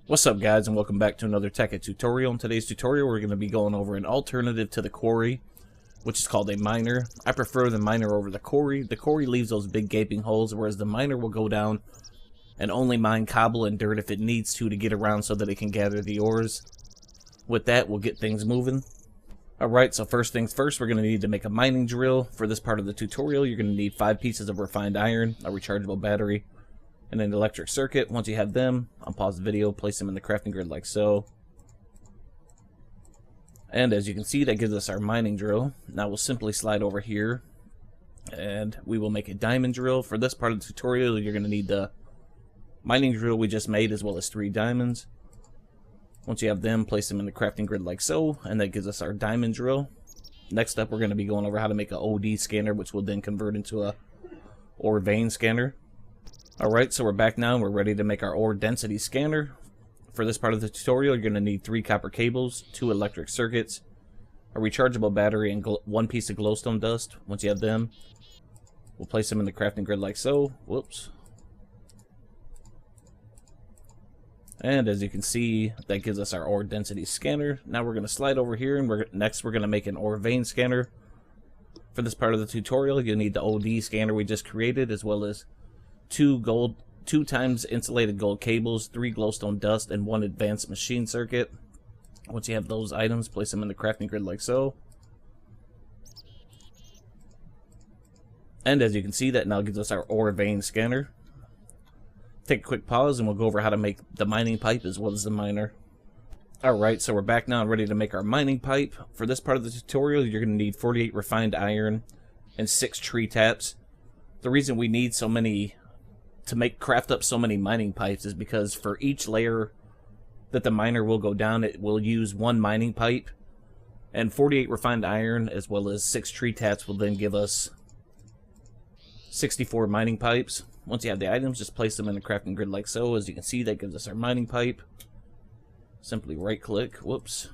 What's up guys, and welcome back to another Tekkit tutorial. In today's tutorial we're going to be going over an alternative to the Quarry, which is called a miner. I prefer the miner over the Quarry. The Quarry leaves those big gaping holes, whereas the miner will go down and only mine cobble and dirt if it needs to get around so that it can gather the ores. With that, we'll get things moving. Alright, so first things first, we're going to need to make a mining drill. For this part of the tutorial, you're going to need 5 pieces of refined iron, a rechargeable battery, and an electric circuit. Once you have them, unpause the video, place them in the crafting grid like so. And as you can see, that gives us our mining drill. Now we'll simply slide over here and we will make a diamond drill. For this part of the tutorial, you're going to need the mining drill we just made as well as 3 diamonds. Once you have them, place them in the crafting grid like so, and that gives us our diamond drill. Next up, we're going to be going over how to make an OD scanner, which will then convert into a ore vein scanner. Alright, so we're back now and we're ready to make our ore density scanner. For this part of the tutorial, you're going to need 3 copper cables, 2 electric circuits, a rechargeable battery, and 1 piece of glowstone dust. Once you have them, we'll place them in the crafting grid like so. Whoops. And as you can see, that gives us our ore density scanner. Now we're going to slide over here and next we're going to make an ore vein scanner. For this part of the tutorial, you'll need the OD scanner we just created, as well as 2 times insulated gold cables, 3 glowstone dust, and 1 advanced machine circuit. Once you have those items, place them in the crafting grid like so. And as you can see, that now gives us our ore vein scanner. Take a quick pause and we'll go over how to make the mining pipe as well as the miner. Alright, so we're back now and ready to make our mining pipe. For this part of the tutorial, you're going to need 48 refined iron and 6 tree taps. The reason we need so many to craft up so many mining pipes is because for each layer that the miner will go down, it will use 1 mining pipe, and 48 refined iron as well as 6 tree taps will then give us 64 mining pipes. Once you have the items, just place them in the crafting grid like so. As you can see, that gives us our mining pipe. Simply right click. Whoops,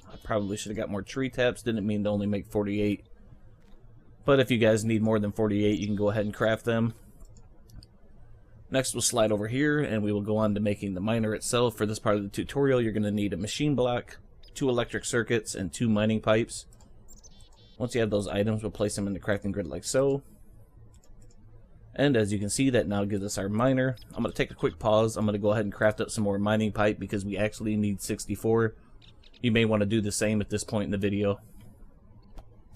I probably should have got more tree taps. Didn't mean to only make 48, but if you guys need more than 48, you can go ahead and craft them. Next, we'll slide over here and we will go on to making the miner itself. For this part of the tutorial, you're going to need a machine block, 2 electric circuits, and 2 mining pipes. Once you have those items, we'll place them in the crafting grid like so. And as you can see, that now gives us our miner. I'm going to take a quick pause. I'm going to go ahead and craft up some more mining pipe because we actually need 64. You may want to do the same at this point in the video.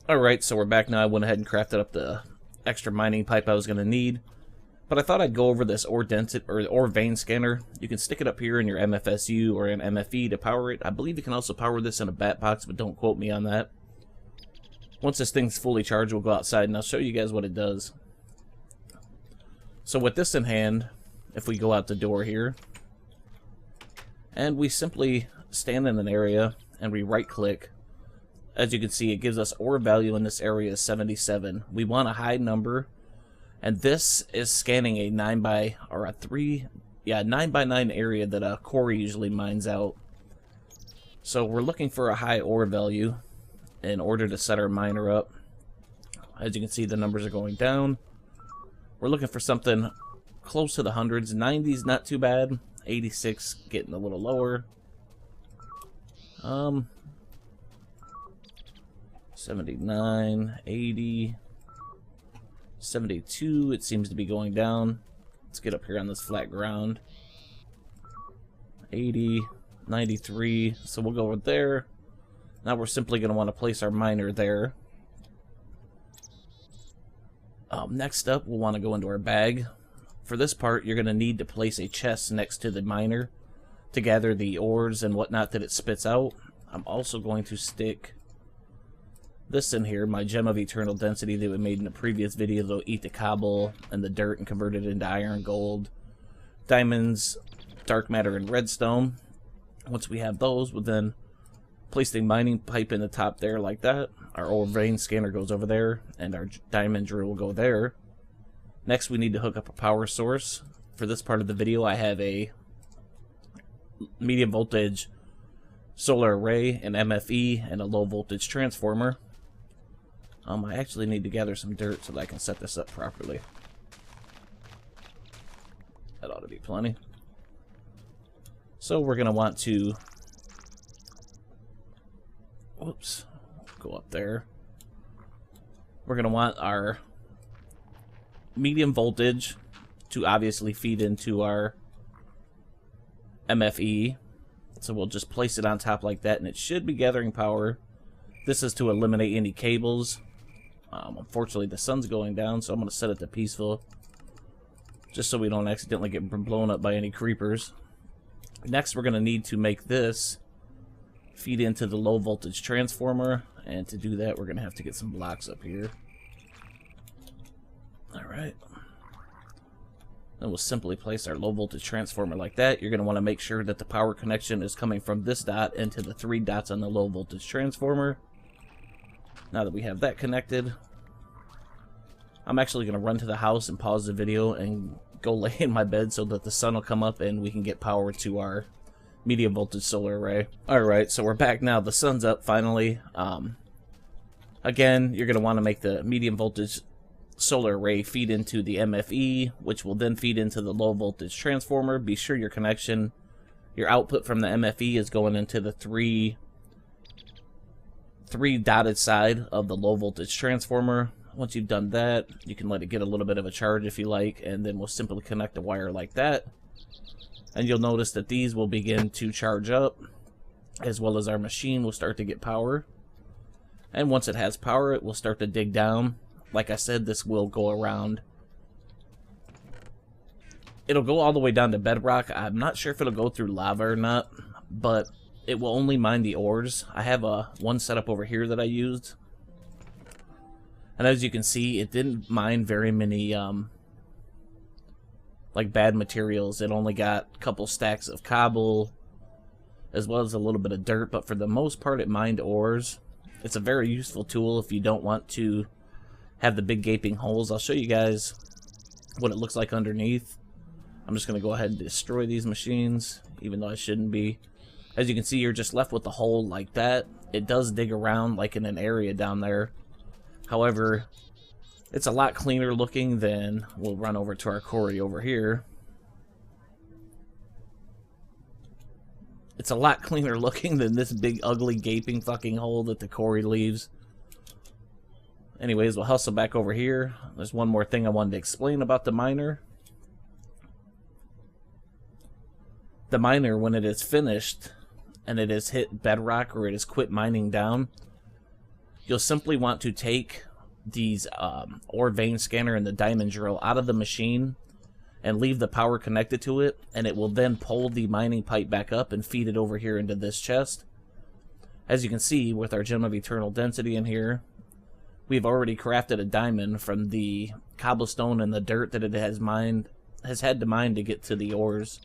Alright, so we're back now. I went ahead and crafted up the extra mining pipe I was going to need. But I thought I'd go over this ore density or ore vein scanner. You can stick it up here in your MFSU or an MFE to power it. I believe you can also power this in a bat box, but don't quote me on that. Once this thing's fully charged, we'll go outside and I'll show you guys what it does. So with this in hand, if we go out the door here, and we simply stand in an area and we right click, as you can see, it gives us ore value in this area is 77. We want a high number. And this is scanning a 9 by 9 area that a quarry usually mines out. So we're looking for a high ore value in order to set our miner up. As you can see, the numbers are going down. We're looking for something close to the hundreds. 90's not too bad. 86 getting a little lower. 79, 80. 72, it seems to be going down. Let's get up here on this flat ground. 80, 93, so we'll go over there. Now we're simply going to want to place our miner there. Next up, we'll want to go into our bag. For this part, you're going to need to place a chest next to the miner to gather the ores and whatnot that it spits out. I'm also going to stick this in here, my gem of eternal density that we made in a previous video. They'll eat the cobble and the dirt and convert it into iron, gold, diamonds, dark matter, and redstone. Once we have those, we'll then place the mining pipe in the top there like that. Our ore vein scanner goes over there, and our diamond drill will go there. Next, we need to hook up a power source. For this part of the video, I have a medium voltage solar array, an MFE, and a low voltage transformer. I actually need to gather some dirt so that I can set this up properly. That ought to be plenty. So we're going to want to, whoops, go up there. We're going to want our medium voltage to obviously feed into our MFE. So we'll just place it on top like that, and it should be gathering power. This is to eliminate any cables. Unfortunately, the sun's going down, so I'm going to set it to peaceful, just so we don't accidentally get blown up by any creepers. Next, we're going to need to make this feed into the low voltage transformer, and to do that, we're going to have to get some blocks up here. Alright. Then we'll simply place our low voltage transformer like that. You're going to want to make sure that the power connection is coming from this dot into the 3 dots on the low voltage transformer. Now that we have that connected, I'm actually going to run to the house and pause the video and go lay in my bed so that the sun will come up and we can get power to our medium voltage solar array. Alright, so we're back now. The sun's up finally. Again, you're going to want to make the medium voltage solar array feed into the MFE, which will then feed into the low voltage transformer. Be sure your connection, your output from the MFE is going into the three dotted side of the low voltage transformer. Once you've done that, you can let it get a little bit of a charge if you like, and then we'll simply connect a wire like that. And you'll notice that these will begin to charge up, as well as our machine will start to get power. And once it has power, it will start to dig down. Like I said, this will go around. It'll go all the way down to bedrock. I'm not sure if it'll go through lava or not, but it will only mine the ores. I have one setup over here that I used. And as you can see, it didn't mine very many like bad materials. It only got a couple stacks of cobble, as well as a little bit of dirt, but for the most part it mined ores. It's a very useful tool if you don't want to have the big gaping holes. I'll show you guys what it looks like underneath. I'm just going to go ahead and destroy these machines, even though I shouldn't be. As you can see, you're just left with a hole like that. It does dig around like in an area down there. However, it's a lot cleaner looking than, we'll run over to our quarry over here. It's a lot cleaner looking than this big ugly gaping fucking hole that the quarry leaves. Anyways, we'll hustle back over here. There's one more thing I wanted to explain about the miner. The miner, when it is finished and it has hit bedrock or it has quit mining down, you'll simply want to take these ore vein scanner and the diamond drill out of the machine and leave the power connected to it, and it will then pull the mining pipe back up and feed it over here into this chest. As you can see, with our gem of eternal density in here, we've already crafted a diamond from the cobblestone and the dirt that it has had to mine to get to the ores.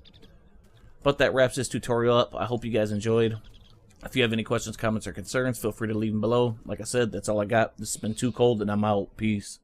But that wraps this tutorial up. I hope you guys enjoyed. If you have any questions, comments, or concerns, feel free to leave them below. Like I said, that's all I got. This has been Too Cold, and I'm out. Peace.